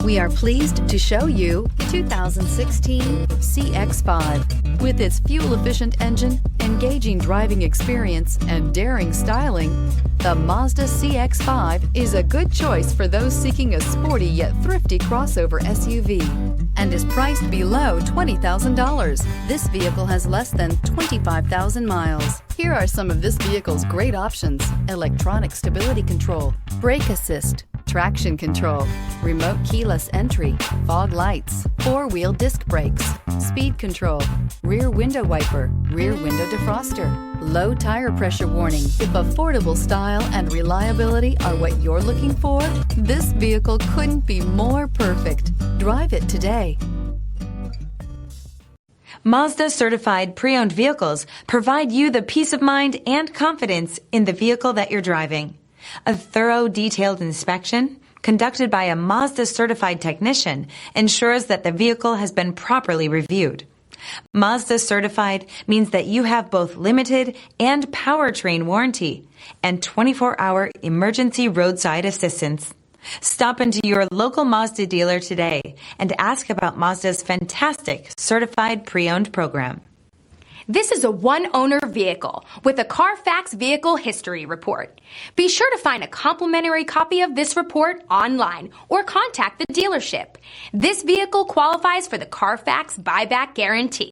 We are pleased to show you the 2016 CX-5. With its fuel-efficient engine, engaging driving experience, and daring styling, the Mazda CX-5 is a good choice for those seeking a sporty yet thrifty crossover SUV and is priced below $20,000. This vehicle has less than 25,000 miles. Here are some of this vehicle's great options: electronic stability control, brake assist, traction control, remote keyless entry, fog lights, four-wheel disc brakes, speed control, rear window wiper, rear window defroster, low tire pressure warning. If affordable style and reliability are what you're looking for, this vehicle couldn't be more perfect. Drive it today. Mazda certified pre-owned vehicles provide you the peace of mind and confidence in the vehicle that you're driving. A thorough, detailed inspection conducted by a Mazda certified technician ensures that the vehicle has been properly reviewed. Mazda certified means that you have both limited and powertrain warranty and 24-hour emergency roadside assistance. Stop into your local Mazda dealer today and ask about Mazda's fantastic certified pre-owned program. This is a one-owner vehicle with a CARFAX Vehicle History Report. Be sure to find a complimentary copy of this report online or contact the dealership. This vehicle qualifies for the CARFAX Buyback Guarantee.